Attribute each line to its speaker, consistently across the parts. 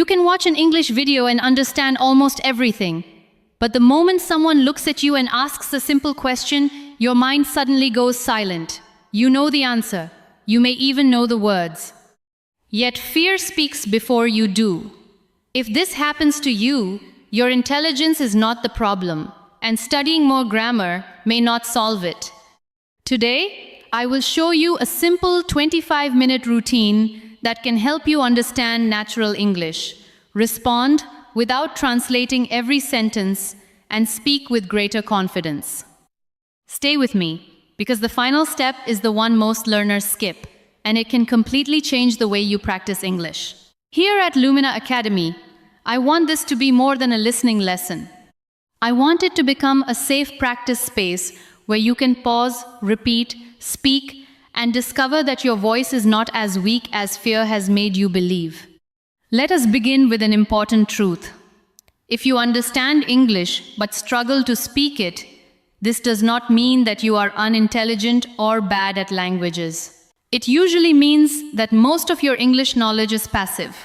Speaker 1: You can watch an English video and understand almost everything. But the moment someone looks at you and asks a simple question, your mind suddenly goes silent. You know the answer. You may even know the words. Yet fear speaks before you do. If this happens to you, your intelligence is not the problem, and studying more grammar may not solve it. Today, I will show you a simple 25-minute routine that can help you understand natural English, respond without translating every sentence, and speak with greater confidence. Stay with me, because the final step is the one most learners skip, and it can completely change the way you practice English. Here at Lumina Academy, I want this to be more than a listening lesson. I want it to become a safe practice space where you can pause, repeat, speak, and discover that your voice is not as weak as fear has made you believe. Let us begin with an important truth. If you understand English but struggle to speak it, this does not mean that you are unintelligent or bad at languages. It usually means that most of your English knowledge is passive.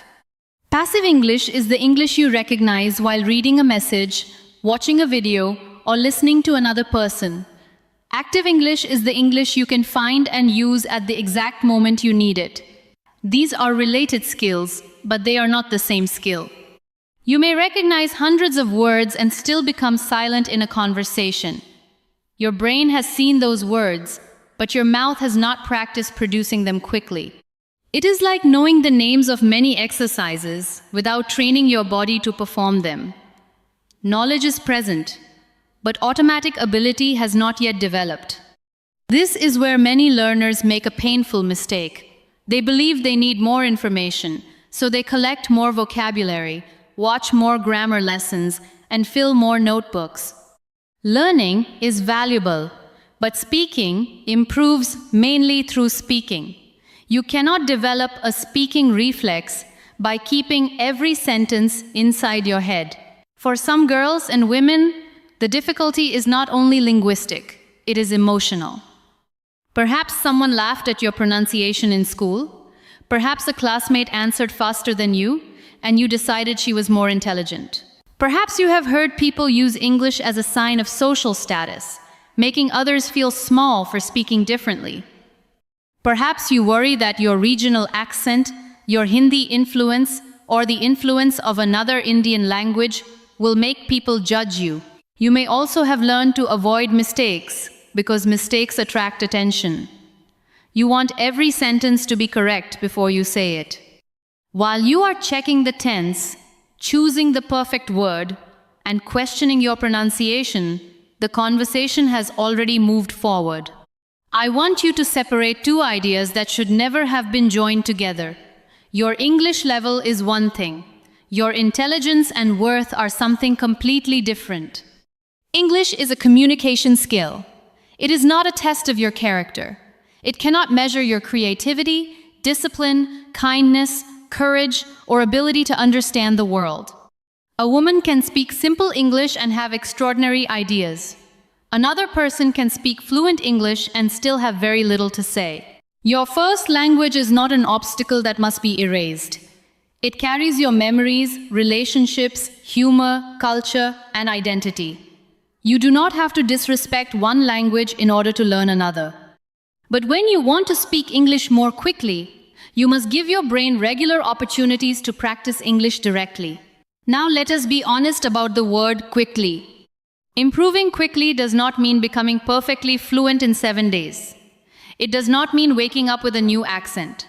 Speaker 1: Passive English is the English you recognize while reading a message, watching a video, or listening to another person. Active English is the English you can find and use at the exact moment you need it. These are related skills, but they are not the same skill. You may recognize hundreds of words and still become silent in a conversation. Your brain has seen those words, but your mouth has not practiced producing them quickly. It is like knowing the names of many exercises without training your body to perform them. Knowledge is present, but automatic ability has not yet developed. This is where many learners make a painful mistake. They believe they need more information, so they collect more vocabulary, watch more grammar lessons, and fill more notebooks. Learning is valuable, but speaking improves mainly through speaking. You cannot develop a speaking reflex by keeping every sentence inside your head. For some girls and women, the difficulty is not only linguistic, it is emotional. Perhaps someone laughed at your pronunciation in school. Perhaps a classmate answered faster than you, and you decided she was more intelligent. Perhaps you have heard people use English as a sign of social status, making others feel small for speaking differently. Perhaps you worry that your regional accent, your Hindi influence, or the influence of another Indian language will make people judge you. You may also have learned to avoid mistakes, because mistakes attract attention. You want every sentence to be correct before you say it. While you are checking the tense, choosing the perfect word, and questioning your pronunciation, the conversation has already moved forward. I want you to separate two ideas that should never have been joined together. Your English level is one thing. Your intelligence and worth are something completely different. English is a communication skill. It is not a test of your character. It cannot measure your creativity, discipline, kindness, courage, or ability to understand the world. A woman can speak simple English and have extraordinary ideas. Another person can speak fluent English and still have very little to say. Your first language is not an obstacle that must be erased. It carries your memories, relationships, humor, culture, and identity. You do not have to disrespect one language in order to learn another. But when you want to speak English more quickly, you must give your brain regular opportunities to practice English directly. Now let us be honest about the word quickly. Improving quickly does not mean becoming perfectly fluent in 7 days. It does not mean waking up with a new accent.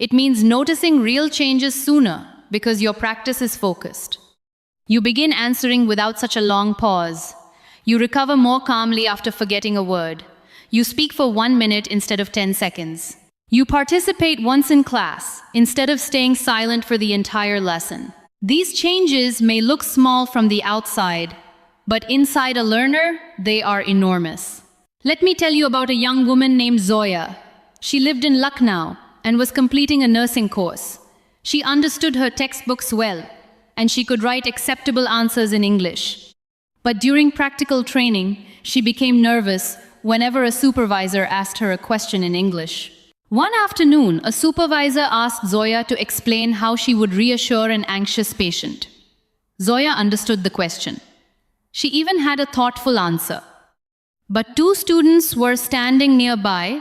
Speaker 1: It means noticing real changes sooner because your practice is focused. You begin answering without such a long pause. You recover more calmly after forgetting a word. You speak for 1 minute instead of 10 seconds. You participate once in class instead of staying silent for the entire lesson. These changes may look small from the outside, but inside a learner, they are enormous. Let me tell you about a young woman named Zoya. She lived in Lucknow and was completing a nursing course. She understood her textbooks well, and she could write acceptable answers in English. But during practical training, she became nervous whenever a supervisor asked her a question in English. One afternoon, a supervisor asked Zoya to explain how she would reassure an anxious patient. Zoya understood the question. She even had a thoughtful answer. But two students were standing nearby,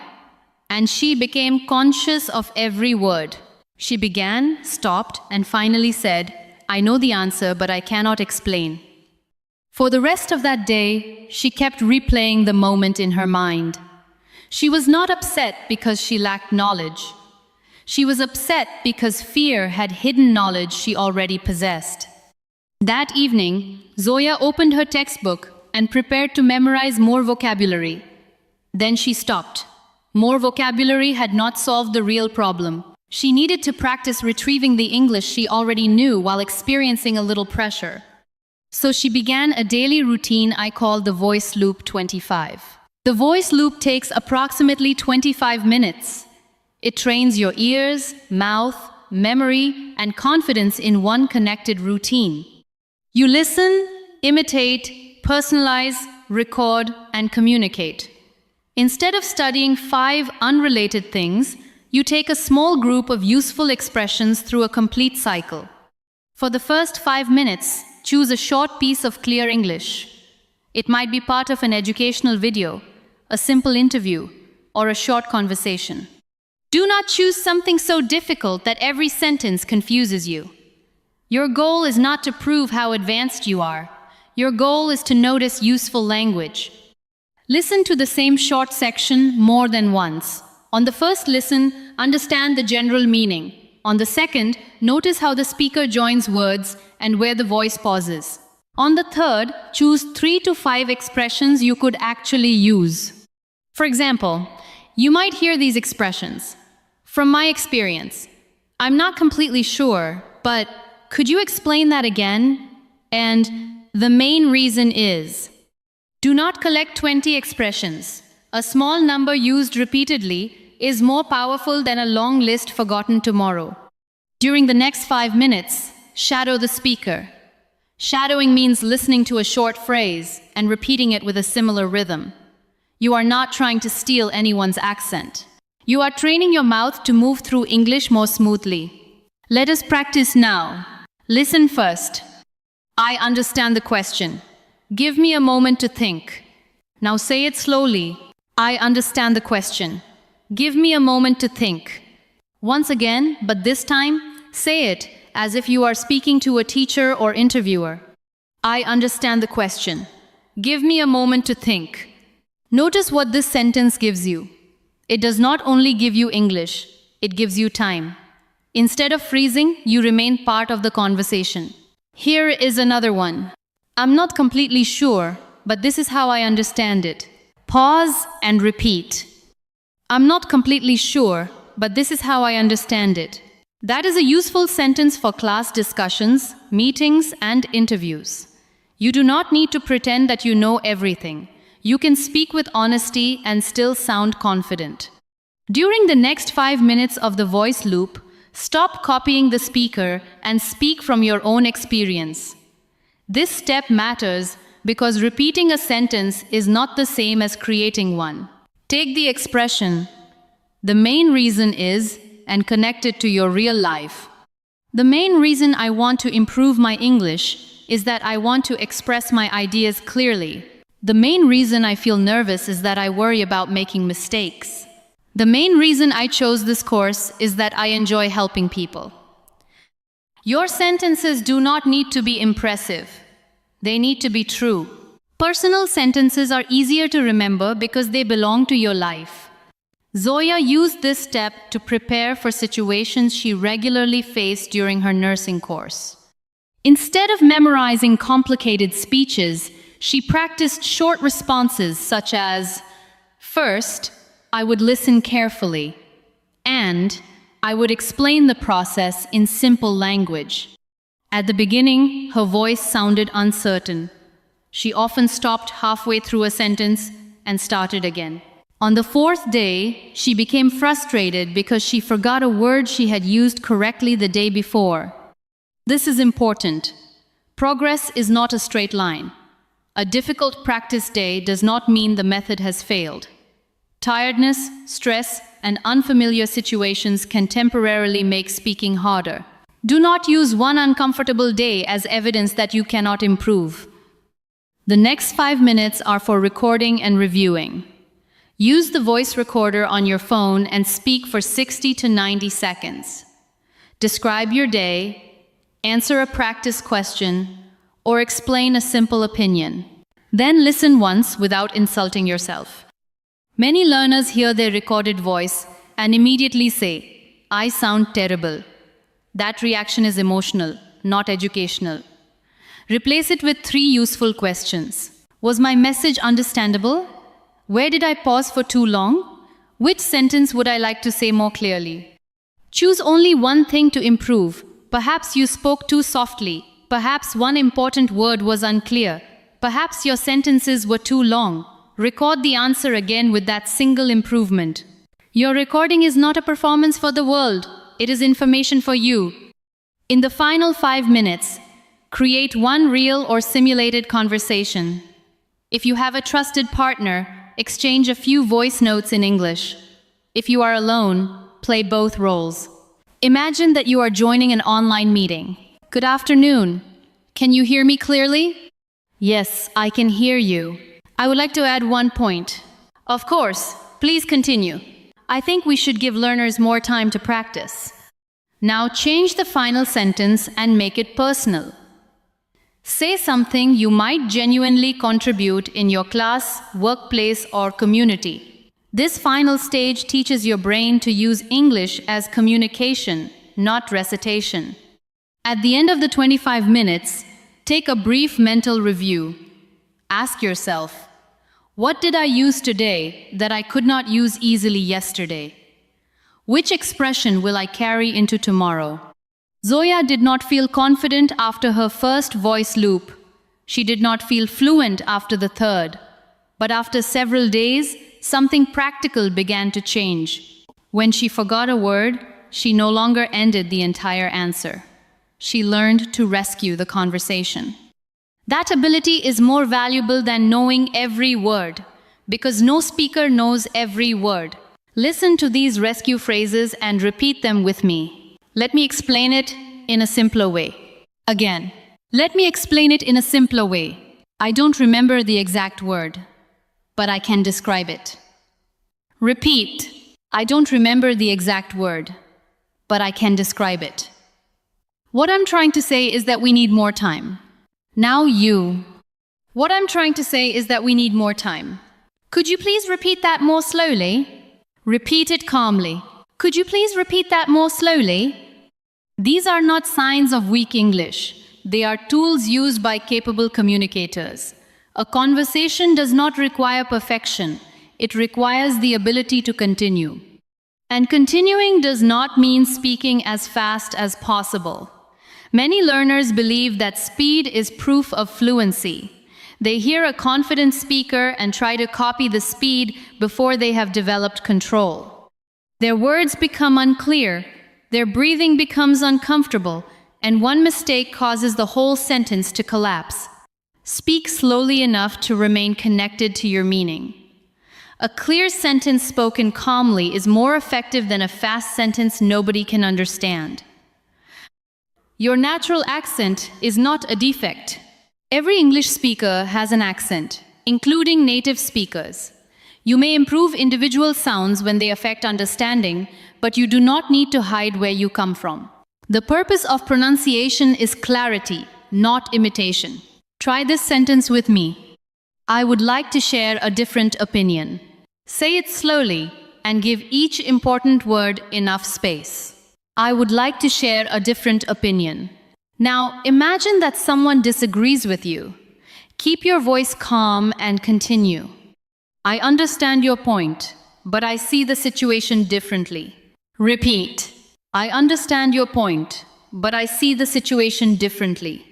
Speaker 1: and she became conscious of every word. She began, stopped, and finally said, "I know the answer, but I cannot explain." For the rest of that day, she kept replaying the moment in her mind. She was not upset because she lacked knowledge. She was upset because fear had hidden knowledge she already possessed. That evening, Zoya opened her textbook and prepared to memorize more vocabulary. Then she stopped. More vocabulary had not solved the real problem. She needed to practice retrieving the English she already knew while experiencing a little pressure. So she began a daily routine I call the Voice Loop 25. The Voice Loop takes approximately 25 minutes. It trains your ears, mouth, memory, and confidence in one connected routine. You listen, imitate, personalize, record, and communicate. Instead of studying 5 unrelated things, you take a small group of useful expressions through a complete cycle. For the first 5 minutes, choose a short piece of clear English. It might be part of an educational video, a simple interview, or a short conversation. Do not choose something so difficult that every sentence confuses you. Your goal is not to prove how advanced you are. Your goal is to notice useful language. Listen to the same short section more than once. On the first listen, understand the general meaning. On the second, notice how the speaker joins words and where the voice pauses. On the third, choose 3 to 5 expressions you could actually use. For example, you might hear these expressions. From my experience, I'm not completely sure, but could you explain that again? And the main reason is. Do not collect 20 expressions. A small number used repeatedly is more powerful than a long list forgotten tomorrow. During the next 5 minutes, shadow the speaker. Shadowing means listening to a short phrase and repeating it with a similar rhythm. You are not trying to steal anyone's accent. You are training your mouth to move through English more smoothly. Let us practice now. Listen first. I understand the question. Give me a moment to think. Now say it slowly. I understand the question. Give me a moment to think. Once again, but this time, say it as if you are speaking to a teacher or interviewer. I understand the question. Give me a moment to think. Notice what this sentence gives you. It does not only give you English, it gives you time. Instead of freezing, you remain part of the conversation. Here is another one. I'm not completely sure, but this is how I understand it. Pause and repeat. I'm not completely sure, but this is how I understand it. That is a useful sentence for class discussions, meetings, and interviews. You do not need to pretend that you know everything. You can speak with honesty and still sound confident. During the next 5 minutes of the voice loop, stop copying the speaker and speak from your own experience. This step matters because repeating a sentence is not the same as creating one. Take the expression, "The main reason is," and connect it to your real life. The main reason I want to improve my English is that I want to express my ideas clearly. The main reason I feel nervous is that I worry about making mistakes. The main reason I chose this course is that I enjoy helping people. Your sentences do not need to be impressive. They need to be true. Personal sentences are easier to remember because they belong to your life. Zoya used this step to prepare for situations she regularly faced during her nursing course. Instead of memorizing complicated speeches, she practiced short responses such as, "First, I would listen carefully," and "I would explain the process in simple language." At the beginning, her voice sounded uncertain. She often stopped halfway through a sentence and started again. On the 4th day, she became frustrated because she forgot a word she had used correctly the day before. This is important. Progress is not a straight line. A difficult practice day does not mean the method has failed. Tiredness, stress, and unfamiliar situations can temporarily make speaking harder. Do not use one uncomfortable day as evidence that you cannot improve. The next 5 minutes are for recording and reviewing. Use the voice recorder on your phone and speak for 60 to 90 seconds. Describe your day, answer a practice question, or explain a simple opinion. Then listen once without insulting yourself. Many learners hear their recorded voice and immediately say, "I sound terrible." That reaction is emotional, not educational. Replace it with 3 useful questions. Was my message understandable? Where did I pause for too long? Which sentence would I like to say more clearly? Choose only one thing to improve. Perhaps you spoke too softly. Perhaps one important word was unclear. Perhaps your sentences were too long. Record the answer again with that single improvement. Your recording is not a performance for the world. It is information for you. In the final 5 minutes, create one real or simulated conversation. If you have a trusted partner, exchange a few voice notes in English. If you are alone, play both roles. Imagine that you are joining an online meeting. Good afternoon. Can you hear me clearly? Yes, I can hear you. I would like to add one point. Of course, please continue. I think we should give learners more time to practice. Now change the final sentence and make it personal. Say something you might genuinely contribute in your class, workplace, or community. This final stage teaches your brain to use English as communication, not recitation. At the end of the 25 minutes, take a brief mental review. Ask yourself, what did I use today that I could not use easily yesterday? Which expression will I carry into tomorrow? Zoya did not feel confident after her first voice loop. She did not feel fluent after the third. But after several days, something practical began to change. When she forgot a word, she no longer ended the entire answer. She learned to rescue the conversation. That ability is more valuable than knowing every word, because no speaker knows every word. Listen to these rescue phrases and repeat them with me. Let me explain it in a simpler way. Again, let me explain it in a simpler way. I don't remember the exact word, but I can describe it. Repeat. I don't remember the exact word, but I can describe it. What I'm trying to say is that we need more time. Now you. What I'm trying to say is that we need more time. Could you please repeat that more slowly? Repeat it calmly. Could you please repeat that more slowly? These are not signs of weak English. They are tools used by capable communicators. A conversation does not require perfection. It requires the ability to continue. And continuing does not mean speaking as fast as possible. Many learners believe that speed is proof of fluency. They hear a confident speaker and try to copy the speed before they have developed control. Their words become unclear, their breathing becomes uncomfortable, and one mistake causes the whole sentence to collapse. Speak slowly enough to remain connected to your meaning. A clear sentence spoken calmly is more effective than a fast sentence nobody can understand. Your natural accent is not a defect. Every English speaker has an accent, including native speakers. You may improve individual sounds when they affect understanding, but you do not need to hide where you come from. The purpose of pronunciation is clarity, not imitation. Try this sentence with me. I would like to share a different opinion. Say it slowly and give each important word enough space. I would like to share a different opinion. Now, imagine that someone disagrees with you. Keep your voice calm and continue. I understand your point, but I see the situation differently. Repeat. I understand your point, but I see the situation differently.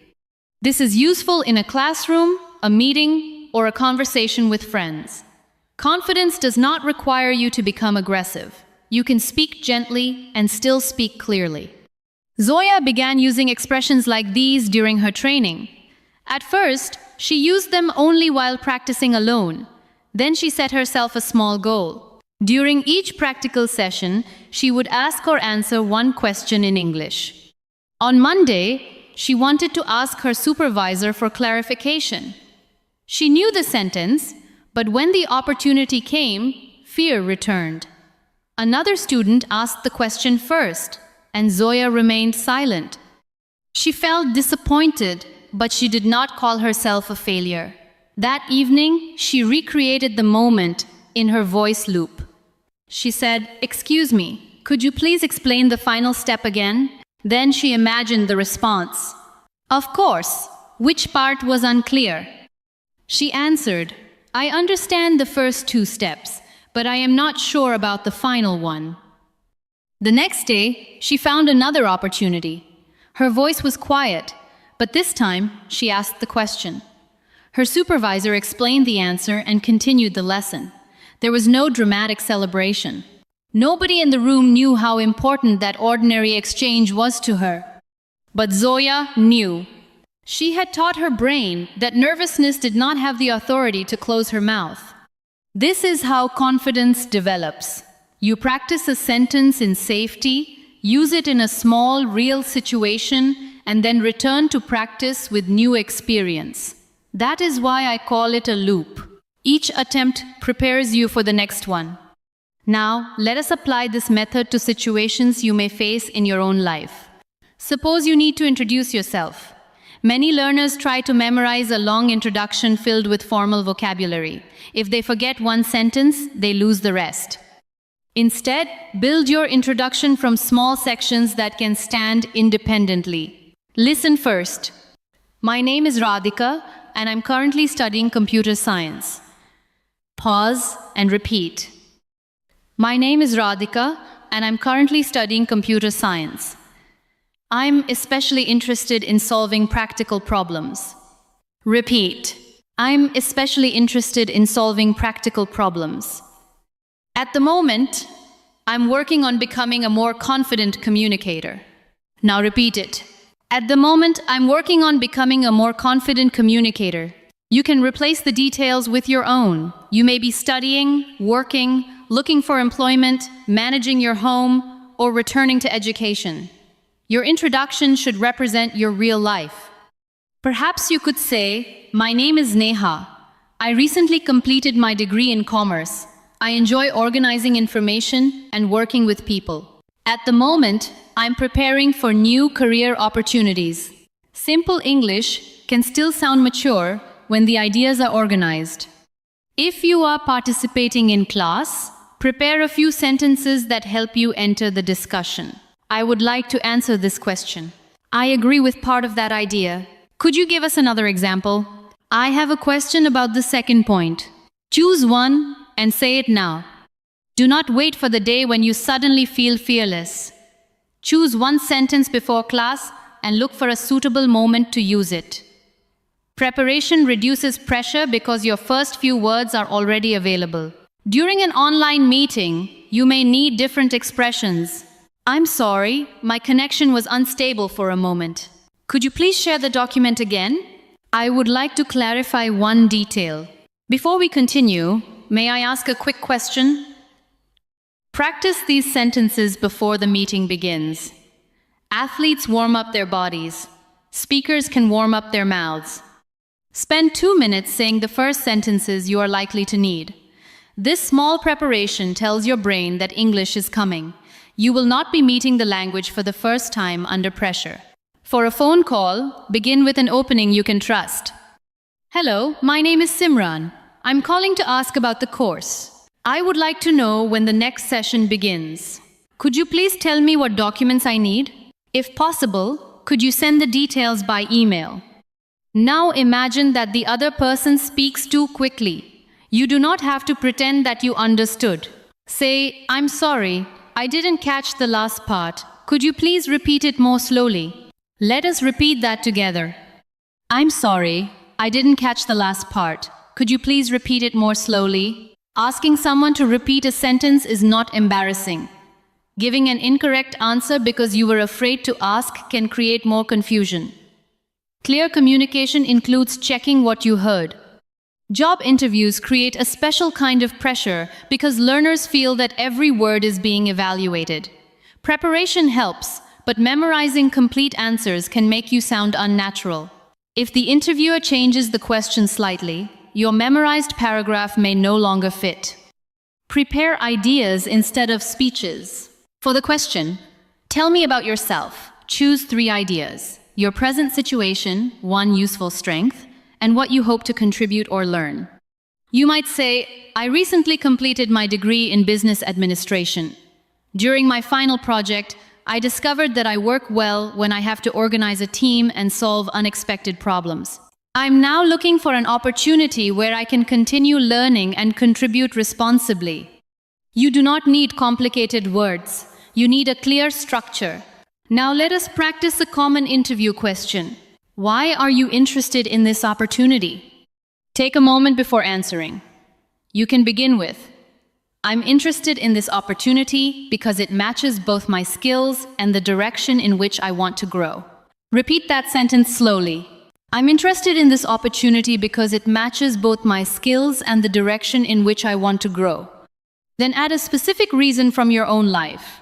Speaker 1: This is useful in a classroom, a meeting, or a conversation with friends. Confidence does not require you to become aggressive. You can speak gently and still speak clearly. Zoya began using expressions like these during her training. At first, she used them only while practicing alone. Then she set herself a small goal. During each practical session, she would ask or answer one question in English. On Monday, she wanted to ask her supervisor for clarification. She knew the sentence, but when the opportunity came, fear returned. Another student asked the question first, and Zoya remained silent. She felt disappointed, but she did not call herself a failure. That evening, she recreated the moment in her voice loop. She said, "Excuse me, could you please explain the final step again?" Then she imagined the response. "Of course, which part was unclear?" She answered, "I understand the first two steps, but I am not sure about the final one." The next day, she found another opportunity. Her voice was quiet, but this time she asked the question. Her supervisor explained the answer and continued the lesson. There was no dramatic celebration. Nobody in the room knew how important that ordinary exchange was to her. But Zoya knew. She had taught her brain that nervousness did not have the authority to close her mouth. This is how confidence develops. You practice a sentence in safety, use it in a small, real situation, and then return to practice with new experience. That is why I call it a loop. Each attempt prepares you for the next one. Now, let us apply this method to situations you may face in your own life. Suppose you need to introduce yourself. Many learners try to memorize a long introduction filled with formal vocabulary. If they forget one sentence, they lose the rest. Instead, build your introduction from small sections that can stand independently. Listen first. My name is Radhika, and I'm currently studying computer science. Pause and repeat. My name is Radhika, and I'm currently studying computer science. I'm especially interested in solving practical problems. Repeat. I'm especially interested in solving practical problems. At the moment, I'm working on becoming a more confident communicator. Now repeat it. At the moment, I'm working on becoming a more confident communicator. You can replace the details with your own. You may be studying, working, looking for employment, managing your home, or returning to education. Your introduction should represent your real life. Perhaps you could say, "My name is Neha. I recently completed my degree in commerce. I enjoy organizing information and working with people. At the moment, I'm preparing for new career opportunities." Simple English can still sound mature when the ideas are organized. If you are participating in class, prepare a few sentences that help you enter the discussion. I would like to answer this question. I agree with part of that idea. Could you give us another example? I have a question about the second point. Choose one and say it now. Do not wait for the day when you suddenly feel fearless. Choose one sentence before class and look for a suitable moment to use it. Preparation reduces pressure because your first few words are already available. During an online meeting, you may need different expressions. I'm sorry, my connection was unstable for a moment. Could you please share the document again? I would like to clarify one detail. Before we continue, may I ask a quick question? Practice these sentences before the meeting begins. Athletes warm up their bodies. Speakers can warm up their mouths. Spend 2 minutes saying the first sentences you are likely to need. This small preparation tells your brain that English is coming. You will not be meeting the language for the first time under pressure. For a phone call, begin with an opening you can trust. Hello, my name is Simran. I'm calling to ask about the course. I would like to know when the next session begins. Could you please tell me what documents I need? If possible, could you send the details by email? Now imagine that the other person speaks too quickly. You do not have to pretend that you understood. Say, "I'm sorry, I didn't catch the last part. Could you please repeat it more slowly?" Let us repeat that together. I'm sorry, I didn't catch the last part. Could you please repeat it more slowly? Asking someone to repeat a sentence is not embarrassing. Giving an incorrect answer because you were afraid to ask can create more confusion. Clear communication includes checking what you heard. Job interviews create a special kind of pressure because learners feel that every word is being evaluated. Preparation helps, but memorizing complete answers can make you sound unnatural. If the interviewer changes the question slightly, your memorized paragraph may no longer fit. Prepare ideas instead of speeches. For the question, tell me about yourself. Choose 3 ideas: your present situation, 1 useful strength, and what you hope to contribute or learn. You might say, I recently completed my degree in business administration. During my final project, I discovered that I work well when I have to organize a team and solve unexpected problems. I'm now looking for an opportunity where I can continue learning and contribute responsibly. You do not need complicated words. You need a clear structure. Now let us practice a common interview question. Why are you interested in this opportunity? Take a moment before answering. You can begin with, I'm interested in this opportunity because it matches both my skills and the direction in which I want to grow. Repeat that sentence slowly. I'm interested in this opportunity because it matches both my skills and the direction in which I want to grow. Then add a specific reason from your own life.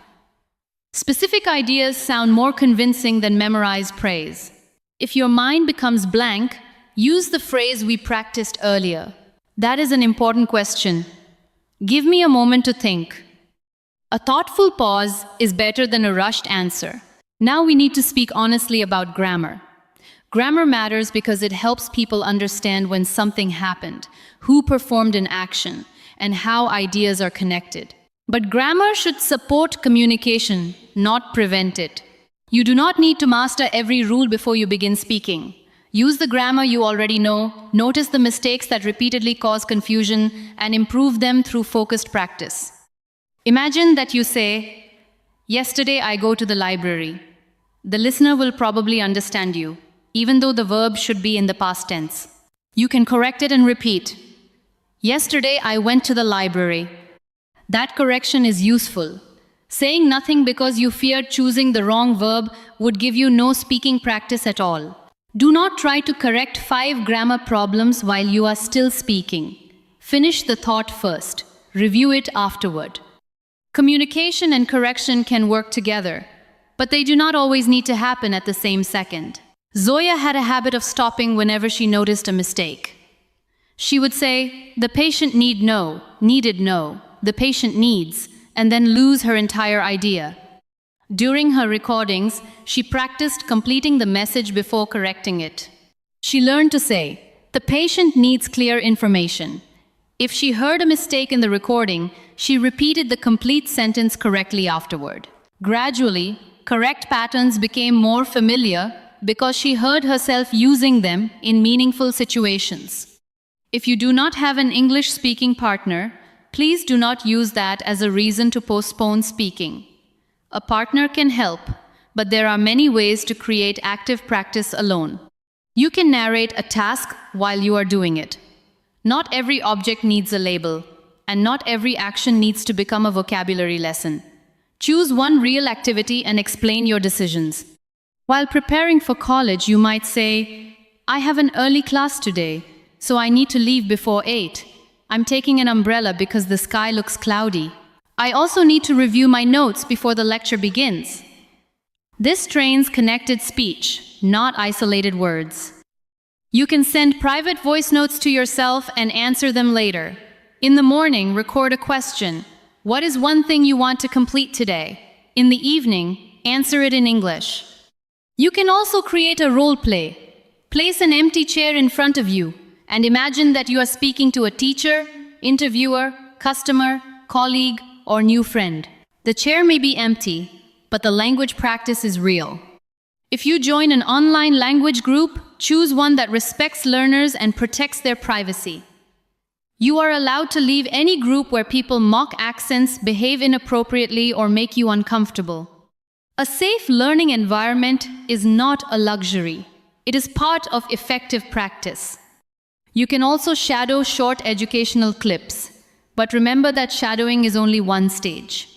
Speaker 1: Specific ideas sound more convincing than memorized praise. If your mind becomes blank, use the phrase we practiced earlier. That is an important question. Give me a moment to think. A thoughtful pause is better than a rushed answer. Now we need to speak honestly about grammar. Grammar matters because it helps people understand when something happened, who performed an action, and how ideas are connected. But grammar should support communication, not prevent it. You do not need to master every rule before you begin speaking. Use the grammar you already know, notice the mistakes that repeatedly cause confusion, and improve them through focused practice. Imagine that you say, yesterday I go to the library. The listener will probably understand you, even though the verb should be in the past tense. You can correct it and repeat. Yesterday I went to the library. That correction is useful. Saying nothing because you feared choosing the wrong verb would give you no speaking practice at all. Do not try to correct 5 grammar problems while you are still speaking. Finish the thought first. Review it afterward. Communication and correction can work together, but they do not always need to happen at the same second. Zoya had a habit of stopping whenever she noticed a mistake. She would say, the patient needed no, the patient needs, and then lose her entire idea. During her recordings, she practiced completing the message before correcting it. She learned to say, the patient needs clear information. If she heard a mistake in the recording, she repeated the complete sentence correctly afterward. Gradually, correct patterns became more familiar because she heard herself using them in meaningful situations. If you do not have an English-speaking partner, please do not use that as a reason to postpone speaking. A partner can help, but there are many ways to create active practice alone. You can narrate a task while you are doing it. Not every object needs a label, and not every action needs to become a vocabulary lesson. Choose one real activity and explain your decisions. While preparing for college, you might say, I have an early class today, so I need to leave before 8. I'm taking an umbrella because the sky looks cloudy. I also need to review my notes before the lecture begins. This trains connected speech, not isolated words. You can send private voice notes to yourself and answer them later. In the morning, record a question. What is one thing you want to complete today? In the evening, answer it in English. You can also create a role play. Place an empty chair in front of you and imagine that you are speaking to a teacher, interviewer, customer, colleague, or new friend. The chair may be empty, but the language practice is real. If you join an online language group, choose one that respects learners and protects their privacy. You are allowed to leave any group where people mock accents, behave inappropriately, or make you uncomfortable. A safe learning environment is not a luxury. It is part of effective practice. You can also shadow short educational clips, but remember that shadowing is only one stage.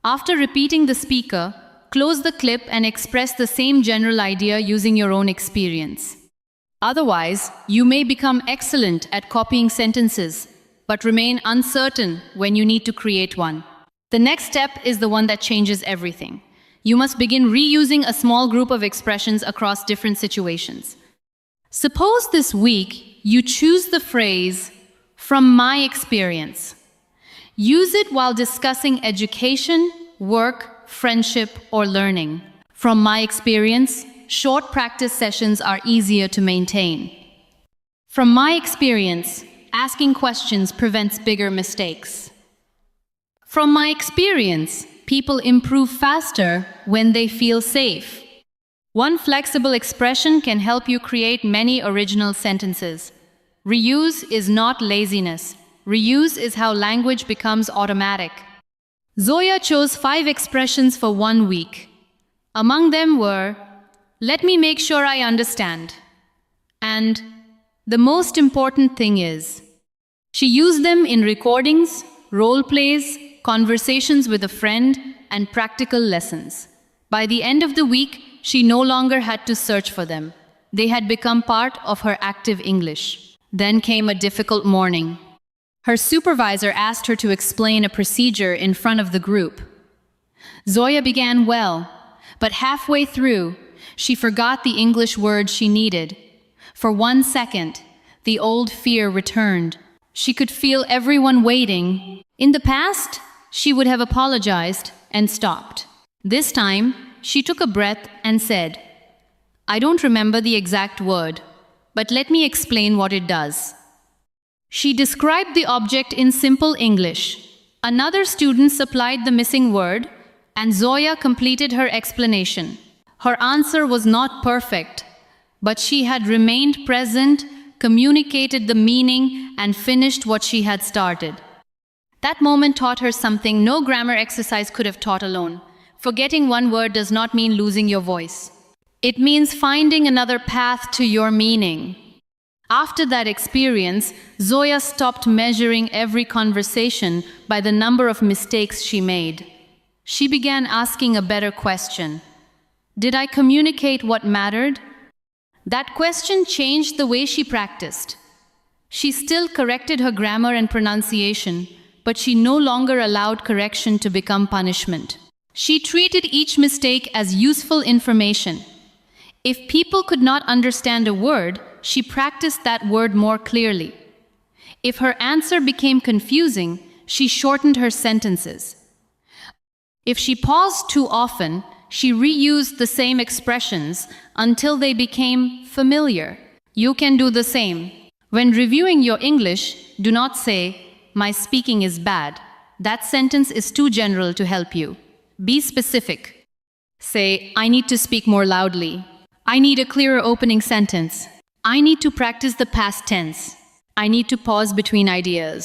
Speaker 1: After repeating the speaker, close the clip and express the same general idea using your own experience. Otherwise, you may become excellent at copying sentences, but remain uncertain when you need to create one. The next step is the one that changes everything. You must begin reusing a small group of expressions across different situations. Suppose this week you choose the phrase, "from my experience." Use it while discussing education, work, friendship, or learning. From my experience, short practice sessions are easier to maintain. From my experience, asking questions prevents bigger mistakes. From my experience, people improve faster when they feel safe. One flexible expression can help you create many original sentences. Reuse is not laziness. Reuse is how language becomes automatic. Zoya chose 5 expressions for 1 week. Among them were, "Let me make sure I understand," and "the most important thing is." She used them in recordings, role plays, conversations with a friend, and practical lessons. By the end of the week, she no longer had to search for them. They had become part of her active English. Then came a difficult morning. Her supervisor asked her to explain a procedure in front of the group. Zoya began well, but halfway through, she forgot the English word she needed. For 1 second, the old fear returned. She could feel everyone waiting. In the past, she would have apologized and stopped. This time, she took a breath and said, "I don't remember the exact word, but let me explain what it does." She described the object in simple English. Another student supplied the missing word, and Zoya completed her explanation. Her answer was not perfect, but she had remained present, communicated the meaning, and finished what she had started. That moment taught her something no grammar exercise could have taught alone. Forgetting one word does not mean losing your voice. It means finding another path to your meaning. After that experience, Zoya stopped measuring every conversation by the number of mistakes she made. She began asking a better question. Did I communicate what mattered? That question changed the way she practiced. She still corrected her grammar and pronunciation, but she no longer allowed correction to become punishment. She treated each mistake as useful information. If people could not understand a word, she practiced that word more clearly. If her answer became confusing, she shortened her sentences. If she paused too often, she reused the same expressions until they became familiar. You can do the same. When reviewing your English, do not say, "My speaking is bad." That sentence is too general to help you. Be specific. Say, "I need to speak more loudly." "I need a clearer opening sentence." "I need to practice the past tense." "I need to pause between ideas."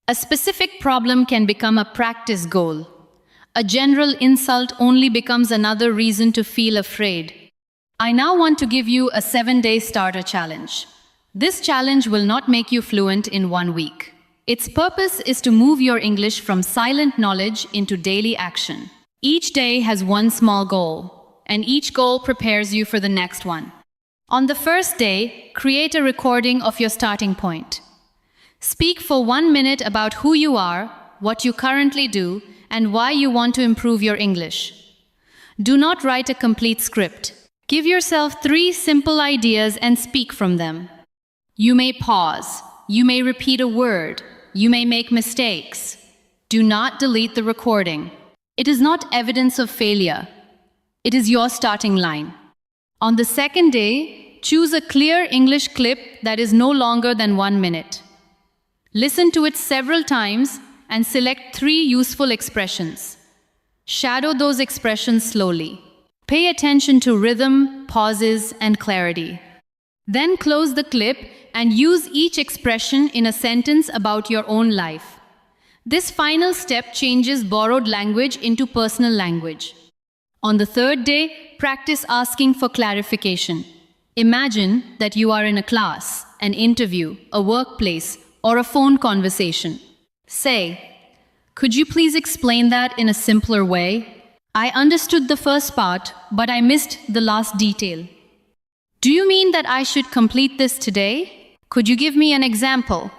Speaker 1: A specific problem can become a practice goal. A general insult only becomes another reason to feel afraid. I now want to give you a 7-day starter challenge. This challenge will not make you fluent in 1 week. Its purpose is to move your English from silent knowledge into daily action. Each day has one small goal, and each goal prepares you for the next one. On the first day, create a recording of your starting point. Speak for 1 minute about who you are, what you currently do, and why you want to improve your English. Do not write a complete script. Give yourself 3 simple ideas and speak from them. You may pause. You may repeat a word. You may make mistakes. Do not delete the recording. It is not evidence of failure. It is your starting line. On the second day, choose a clear English clip that is no longer than 1 minute. Listen to it several times and select 3 useful expressions. Shadow those expressions slowly. Pay attention to rhythm, pauses, and clarity. Then close the clip and use each expression in a sentence about your own life. This final step changes borrowed language into personal language. On the third day, practice asking for clarification. Imagine that you are in a class, an interview, a workplace, or a phone conversation. Say, "Could you please explain that in a simpler way? I understood the first part, but I missed the last detail." Do you mean that I should complete this today? Could you give me an example?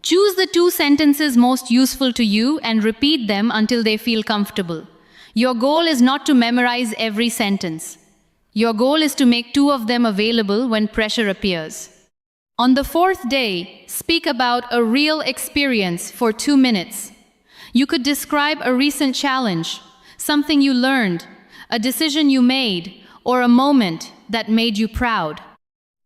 Speaker 1: Choose the 2 sentences most useful to you and repeat them until they feel comfortable. Your goal is not to memorize every sentence. Your goal is to make 2 of them available when pressure appears. On the 4th day, speak about a real experience for 2 minutes. You could describe a recent challenge, something you learned, a decision you made, or a moment that made you proud.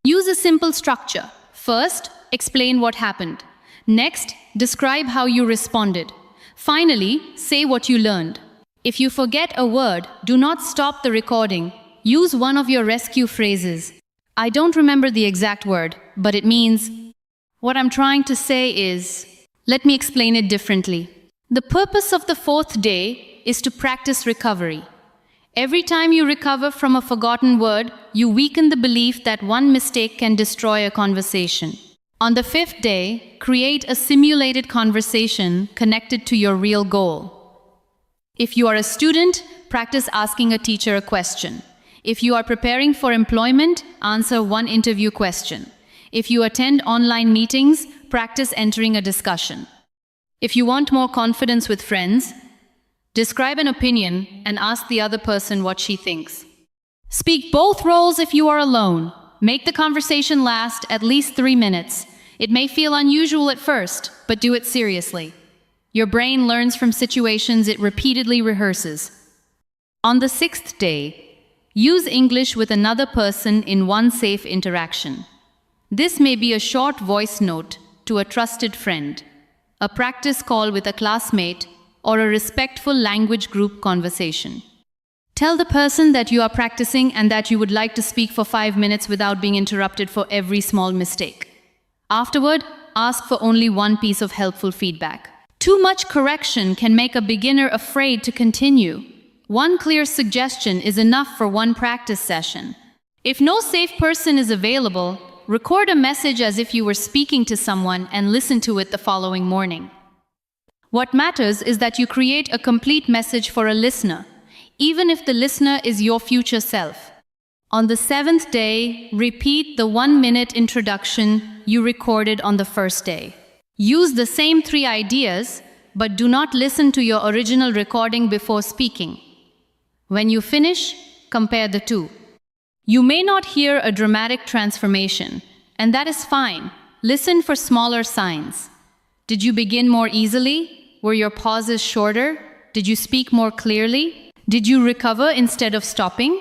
Speaker 1: Use a simple structure. First, explain what happened. Next, describe how you responded. Finally, say what you learned. If you forget a word, do not stop the recording. Use one of your rescue phrases. I don't remember the exact word, but it means, what I'm trying to say is, let me explain it differently. The purpose of the 4th day is to practice recovery. Every time you recover from a forgotten word, you weaken the belief that one mistake can destroy a conversation. On the 5th day, create a simulated conversation connected to your real goal. If you are a student, practice asking a teacher a question. If you are preparing for employment, answer one interview question. If you attend online meetings, practice entering a discussion. If you want more confidence with friends, describe an opinion and ask the other person what she thinks. Speak both roles if you are alone. Make the conversation last at least 3 minutes. It may feel unusual at first, but do it seriously. Your brain learns from situations it repeatedly rehearses. On the 6th day, use English with another person in one safe interaction. This may be a short voice note to a trusted friend, a practice call with a classmate, or a respectful language group conversation. Tell the person that you are practicing and that you would like to speak for 5 minutes without being interrupted for every small mistake. Afterward, ask for only one piece of helpful feedback. Too much correction can make a beginner afraid to continue. One clear suggestion is enough for one practice session. If no safe person is available, record a message as if you were speaking to someone and listen to it the following morning. What matters is that you create a complete message for a listener, even if the listener is your future self. On the 7th day, repeat the 1-minute introduction you recorded on the 1st day. Use the same 3 ideas, but do not listen to your original recording before speaking. When you finish, compare the 2. You may not hear a dramatic transformation, and that is fine. Listen for smaller signs. Did you begin more easily? Were your pauses shorter? Did you speak more clearly? Did you recover instead of stopping?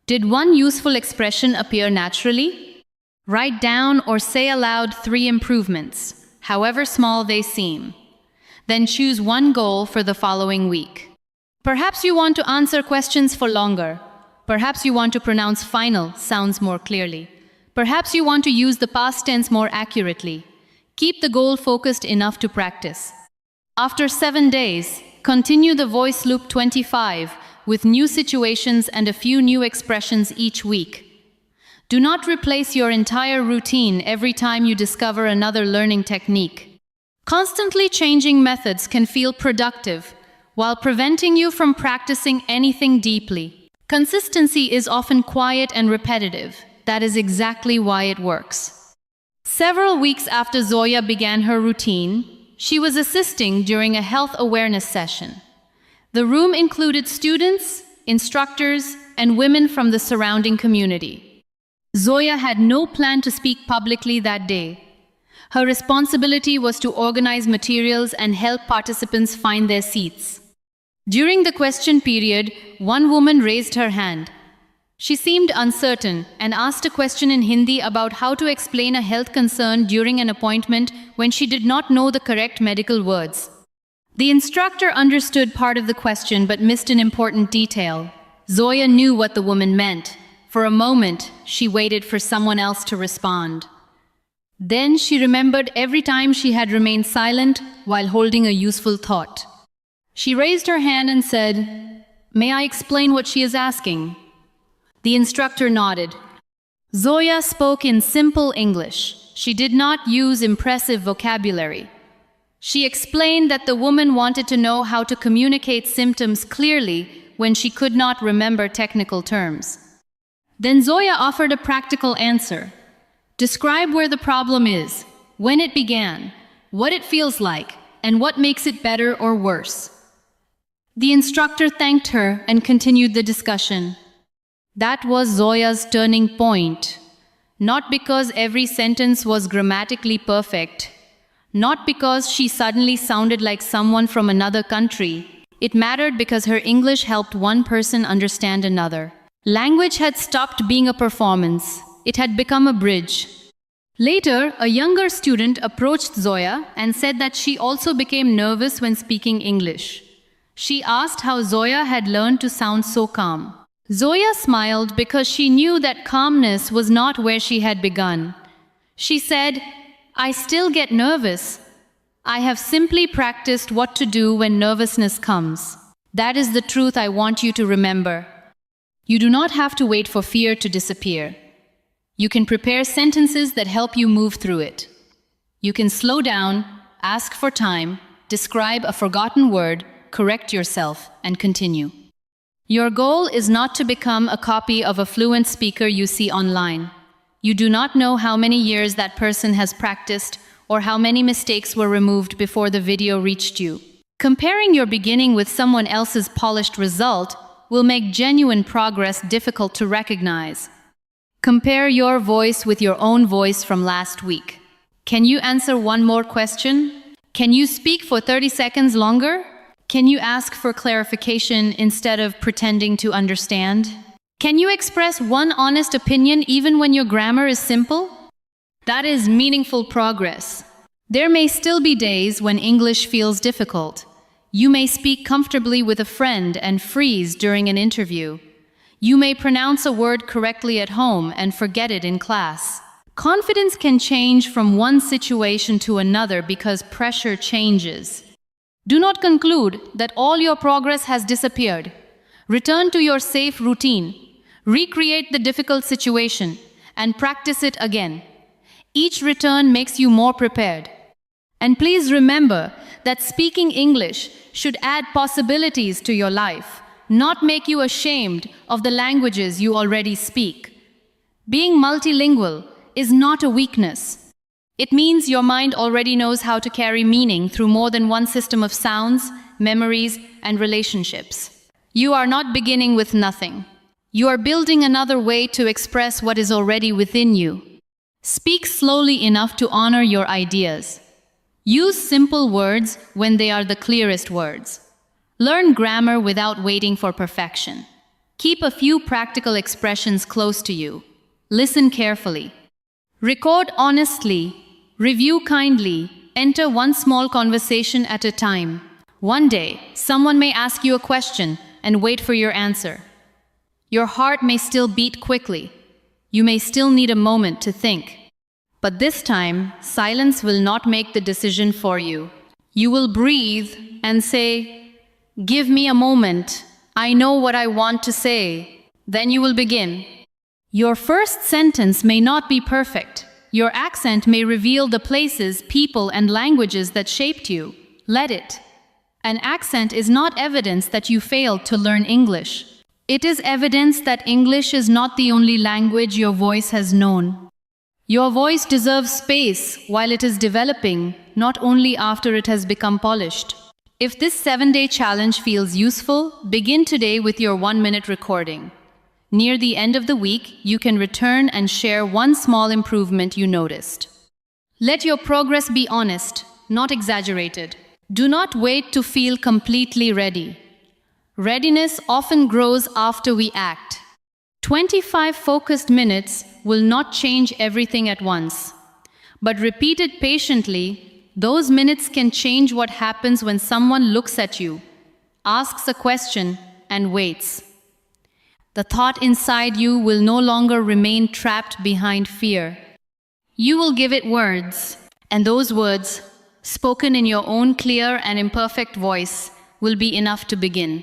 Speaker 1: Did one useful expression appear naturally? Write down or say aloud 3 improvements, however small they seem. Then choose one goal for the following week. Perhaps you want to answer questions for longer. Perhaps you want to pronounce final sounds more clearly. Perhaps you want to use the past tense more accurately. Keep the goal focused enough to practice. After 7 days, continue the voice loop 25 with new situations and a few new expressions each week. Do not replace your entire routine every time you discover another learning technique. Constantly changing methods can feel productive, while preventing you from practicing anything deeply. Consistency is often quiet and repetitive. That is exactly why it works. Several weeks after Zoya began her routine, she was assisting during a health awareness session. The room included students, instructors, and women from the surrounding community. Zoya had no plan to speak publicly that day. Her responsibility was to organize materials and help participants find their seats. During the question period, one woman raised her hand. She seemed uncertain and asked a question in Hindi about how to explain a health concern during an appointment when she did not know the correct medical words. The instructor understood part of the question but missed an important detail. Zoya knew what the woman meant. For a moment, she waited for someone else to respond. Then she remembered every time she had remained silent while holding a useful thought. She raised her hand and said, "May I explain what she is asking?" The instructor nodded. Zoya spoke in simple English. She did not use impressive vocabulary. She explained that the woman wanted to know how to communicate symptoms clearly when she could not remember technical terms. Then Zoya offered a practical answer. Describe where the problem is, when it began, what it feels like, and what makes it better or worse. The instructor thanked her and continued the discussion. That was Zoya's turning point. Not because every sentence was grammatically perfect, not because she suddenly sounded like someone from another country. It mattered because her English helped one person understand another. Language had stopped being a performance. It had become a bridge. Later, a younger student approached Zoya and said that she also became nervous when speaking English. She asked how Zoya had learned to sound so calm. Zoya smiled because she knew that calmness was not where she had begun. She said, "I still get nervous. I have simply practiced what to do when nervousness comes. That is the truth I want you to remember. You do not have to wait for fear to disappear. You can prepare sentences that help you move through it. You can slow down, ask for time, describe a forgotten word, correct yourself, and continue. Your goal is not to become a copy of a fluent speaker you see online. You do not know how many years that person has practiced or how many mistakes were removed before the video reached you. Comparing your beginning with someone else's polished result will make genuine progress difficult to recognize. Compare your voice with your own voice from last week. Can you answer one more question? Can you speak for 30 seconds longer? Can you ask for clarification instead of pretending to understand? Can you express one honest opinion even when your grammar is simple? That is meaningful progress. There may still be days when English feels difficult. You may speak comfortably with a friend and freeze during an interview. You may pronounce a word correctly at home and forget it in class. Confidence can change from one situation to another because pressure changes. Do not conclude that all your progress has disappeared. Return to your safe routine. Recreate the difficult situation and practice it again. Each return makes you more prepared. And please remember that speaking English should add possibilities to your life, not make you ashamed of the languages you already speak. Being multilingual is not a weakness. It means your mind already knows how to carry meaning through more than one system of sounds, memories, and relationships. You are not beginning with nothing. You are building another way to express what is already within you. Speak slowly enough to honor your ideas. Use simple words when they are the clearest words. Learn grammar without waiting for perfection. Keep a few practical expressions close to you. Listen carefully. Record honestly. Review kindly. Enter one small conversation at a time. One day, someone may ask you a question and wait for your answer. Your heart may still beat quickly. You may still need a moment to think. But this time, silence will not make the decision for you. You will breathe and say, "Give me a moment. I know what I want to say." Then you will begin. Your first sentence may not be perfect. Your accent may reveal the places, people, and languages that shaped you. Let it. An accent is not evidence that you failed to learn English. It is evidence that English is not the only language your voice has known. Your voice deserves space while it is developing, not only after it has become polished. If this 7-day challenge feels useful, begin today with your 1-minute recording. Near the end of the week, you can return and share one small improvement you noticed. Let your progress be honest, not exaggerated. Do not wait to feel completely ready. Readiness often grows after we act. 25 focused minutes will not change everything at once. But repeated patiently, those minutes can change what happens when someone looks at you, asks a question, and waits. The thought inside you will no longer remain trapped behind fear. You will give it words, and those words, spoken in your own clear and imperfect voice, will be enough to begin.